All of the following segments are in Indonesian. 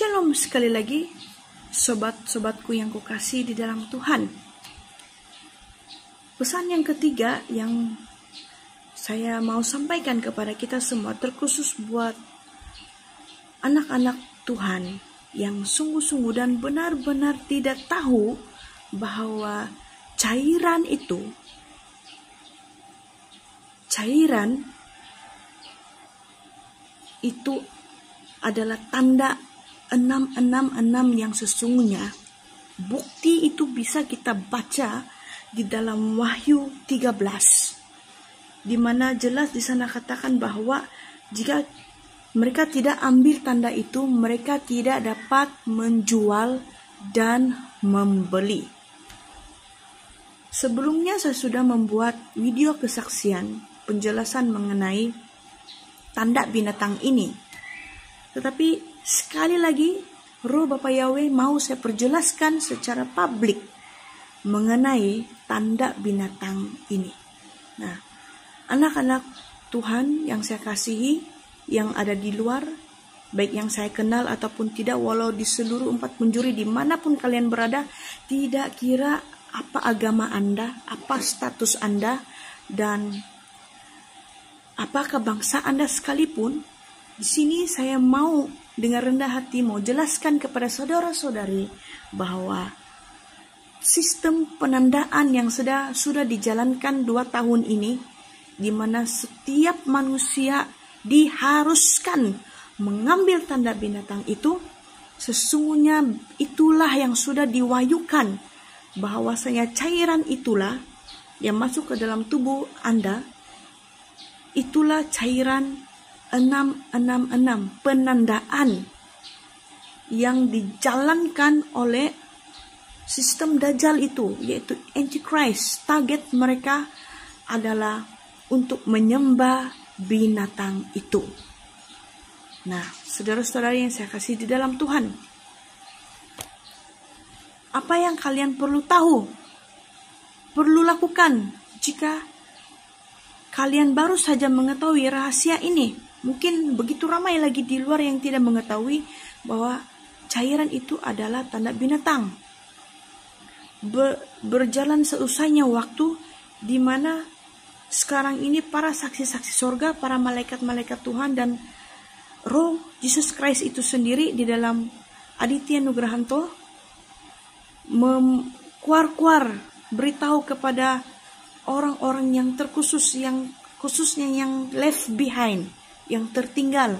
Shalom sekali lagi, sobat-sobatku yang kukasih di dalam Tuhan. Pesan yang ketiga yang saya mau sampaikan kepada kita semua, terkhusus buat anak-anak Tuhan yang sungguh-sungguh dan benar-benar tidak tahu bahwa cairan itu adalah tanda 666 yang sesungguhnya. Bukti itu bisa kita baca di dalam Wahyu 13, di mana jelas di sana katakan bahwa jika mereka tidak ambil tanda itu, mereka tidak dapat menjual dan membeli. Sebelumnya saya sudah membuat video kesaksian penjelasan mengenai tanda binatang ini. Tetapi sekali lagi, Roh Bapa Yahweh mau saya perjelaskan secara publik mengenai tanda binatang ini. Nah, anak-anak Tuhan yang saya kasihi, yang ada di luar, baik yang saya kenal ataupun tidak, walau di seluruh 4 penjuru dimanapun kalian berada, tidak kira apa agama Anda, apa status Anda, dan apakah bangsa Anda sekalipun. Di sini saya mau dengan rendah hati mau jelaskan kepada saudara-saudari bahwa sistem penandaan yang sudah dijalankan 2 tahun ini, di mana setiap manusia diharuskan mengambil tanda binatang itu, sesungguhnya itulah yang sudah diwahyukan bahwasanya cairan itulah yang masuk ke dalam tubuh Anda, itulah cairan 666, penandaan yang dijalankan oleh sistem Dajjal itu, yaitu Antichrist. Target mereka adalah untuk menyembah binatang itu. Nah, saudara-saudari yang saya kasih di dalam Tuhan, apa yang kalian perlu tahu, perlu lakukan jika kalian baru saja mengetahui rahasia ini? Mungkin begitu ramai lagi di luar yang tidak mengetahui bahwa cairan itu adalah tanda binatang. Berjalan seusainya waktu, di mana sekarang ini para saksi-saksi sorga, para malaikat-malaikat Tuhan dan Roh Yesus Christ itu sendiri di dalam Aditya Nugrahanto kuar-kuar beritahu kepada orang-orang yang terkhusus, yang khususnya yang left behind, yang tertinggal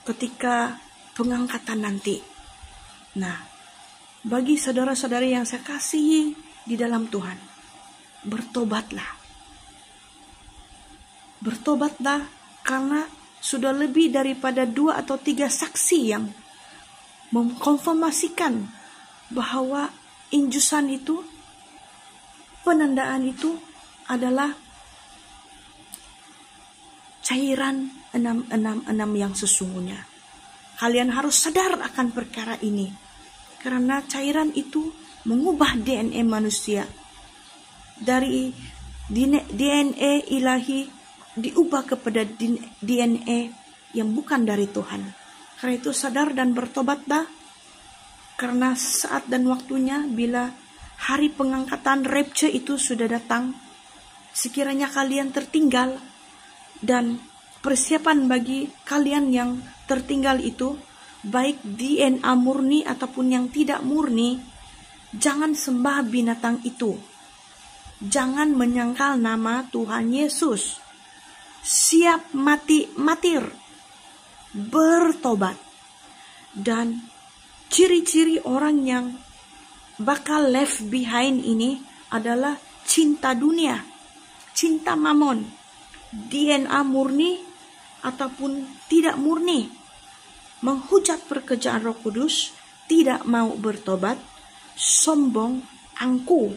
ketika pengangkatan nanti. Nah, bagi saudara-saudari yang saya kasihi di dalam Tuhan, bertobatlah. Bertobatlah, karena sudah lebih daripada 2 atau 3 saksi yang mengkonfirmasikan bahwa injusan itu, penandaan itu adalah cairan 666 yang sesungguhnya. Kalian harus sadar akan perkara ini, karena cairan itu mengubah DNA manusia dari DNA ilahi diubah kepada DNA yang bukan dari Tuhan. Karena itu sadar dan bertobatlah, karena saat dan waktunya bila hari pengangkatan rapture itu sudah datang. Sekiranya kalian tertinggal, dan persiapan bagi kalian yang tertinggal itu, baik DNA murni ataupun yang tidak murni, jangan sembah binatang itu. Jangan menyangkal nama Tuhan Yesus. Siap matir, bertobat. Dan ciri-ciri orang yang bakal left behind ini adalah cinta dunia, cinta mamon, DNA murni ataupun tidak murni, menghujat pekerjaan Roh Kudus, tidak mau bertobat, sombong, angkuh,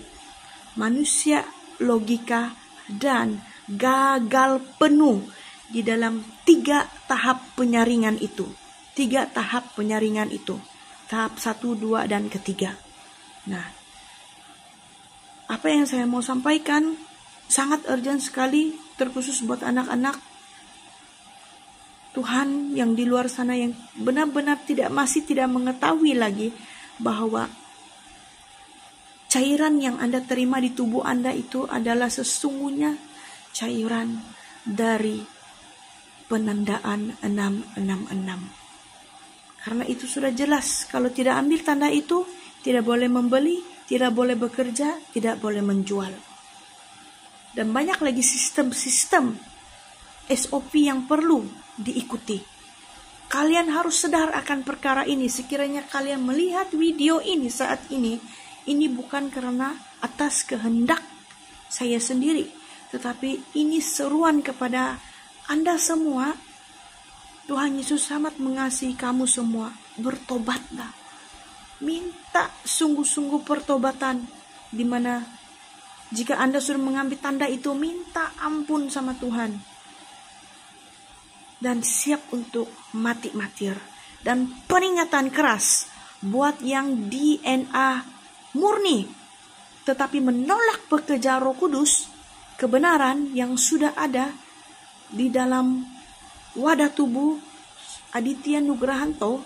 manusia logika, dan gagal penuh di dalam 3 tahap penyaringan itu. 3 tahap penyaringan itu. Tahap 1, 2, dan ketiga. Nah, apa yang saya mau sampaikan sangat urgent sekali, terkhusus buat anak-anak. Tuhan yang di luar sana yang benar-benar masih tidak mengetahui lagi bahwa cairan yang Anda terima di tubuh Anda itu adalah sesungguhnya cairan dari penandaan 666. Karena itu sudah jelas, kalau tidak ambil tanda itu, tidak boleh membeli, tidak boleh bekerja, tidak boleh menjual. Dan banyak lagi sistem-sistem SOP yang perlu diikuti. Kalian harus sadar akan perkara ini. Sekiranya kalian melihat video ini saat ini bukan karena atas kehendak saya sendiri, tetapi ini seruan kepada Anda semua. Tuhan Yesus sangat mengasihi kamu semua. Bertobatlah. Minta sungguh-sungguh pertobatan, di mana jika Anda sudah mengambil tanda itu, minta ampun sama Tuhan. Dan siap untuk mati-matir. Dan peringatan keras buat yang DNA murni, tetapi menolak pekerjaan Roh Kudus, kebenaran yang sudah ada di dalam wadah tubuh Aditya Nugrahanto.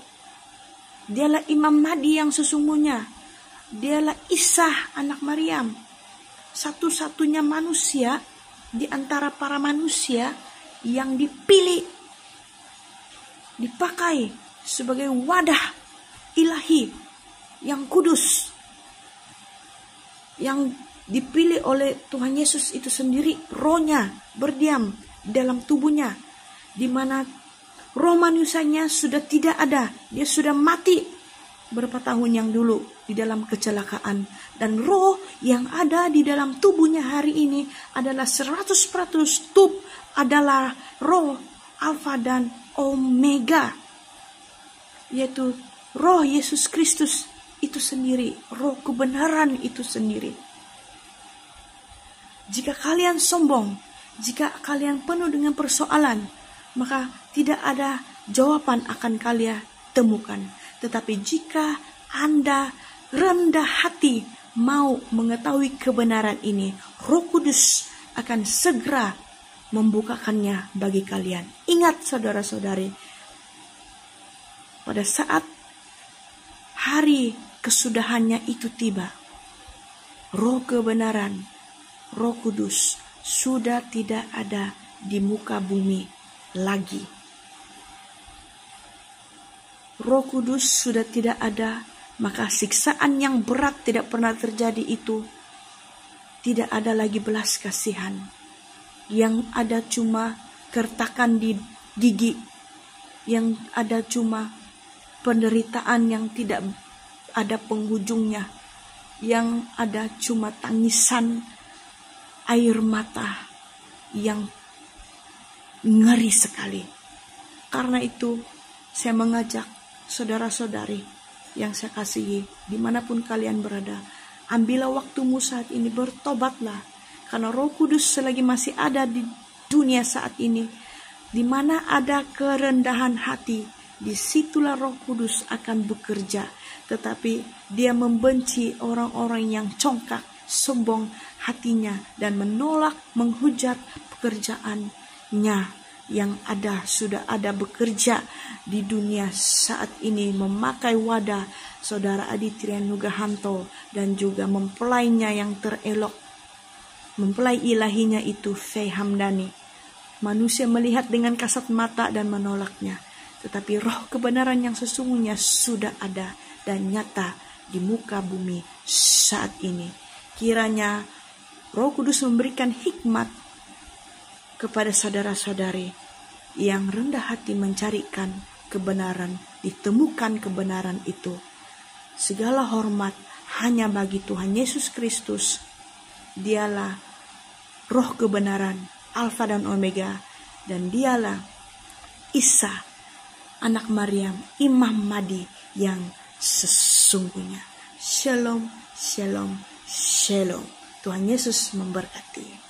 Dialah Imam Mahdi yang sesungguhnya. Dialah Isa anak Maryam, satu-satunya manusia di antara para manusia yang dipilih, dipakai sebagai wadah ilahi yang kudus, yang dipilih oleh Tuhan Yesus itu sendiri. Rohnya berdiam dalam tubuhnya, di mana roh manusianya sudah tidak ada. Dia sudah mati berapa tahun yang dulu di dalam kecelakaan. Dan roh yang ada di dalam tubuhnya hari ini adalah 100% adalah roh Alfa dan Omega, yaitu roh Yesus Kristus itu sendiri, roh kebenaran itu sendiri. Jika kalian sombong, jika kalian penuh dengan persoalan, maka tidak ada jawaban akan kalian temukan. Tetapi jika Anda rendah hati mau mengetahui kebenaran ini, Roh Kudus akan segera membukakannya bagi kalian. Ingat saudara-saudari, pada saat hari kesudahannya itu tiba, roh kebenaran, Roh Kudus sudah tidak ada di muka bumi lagi. Roh Kudus sudah tidak ada, maka siksaan yang berat tidak pernah terjadi itu. Tidak ada lagi belas kasihan. Yang ada cuma kertakan di gigi. Yang ada cuma penderitaan yang tidak ada penghujungnya. Yang ada cuma tangisan air mata yang ngeri sekali. Karena itu saya mengajak saudara-saudari yang saya kasihi, dimanapun kalian berada, ambillah waktumu saat ini, bertobatlah. Karena Roh Kudus selagi masih ada di dunia saat ini, di mana ada kerendahan hati, disitulah Roh Kudus akan bekerja. Tetapi dia membenci orang-orang yang congkak, sombong hatinya, dan menolak, menghujat pekerjaannya yang ada, sudah ada bekerja di dunia saat ini, memakai wadah saudara Aditya Nugrahanto dan juga mempelainya yang terelok, mempelai ilahinya itu Faye Hamdani. Manusia melihat dengan kasat mata dan menolaknya, tetapi roh kebenaran yang sesungguhnya sudah ada dan nyata di muka bumi saat ini. Kiranya Roh Kudus memberikan hikmat kepada saudara-saudari yang rendah hati mencarikan kebenaran, ditemukan kebenaran itu. Segala hormat hanya bagi Tuhan Yesus Kristus. Dialah roh kebenaran, Alfa dan Omega, dan dialah Isa, anak Maryam, Imam Mahdi yang sesungguhnya. Shalom, shalom, shalom. Tuhan Yesus memberkati.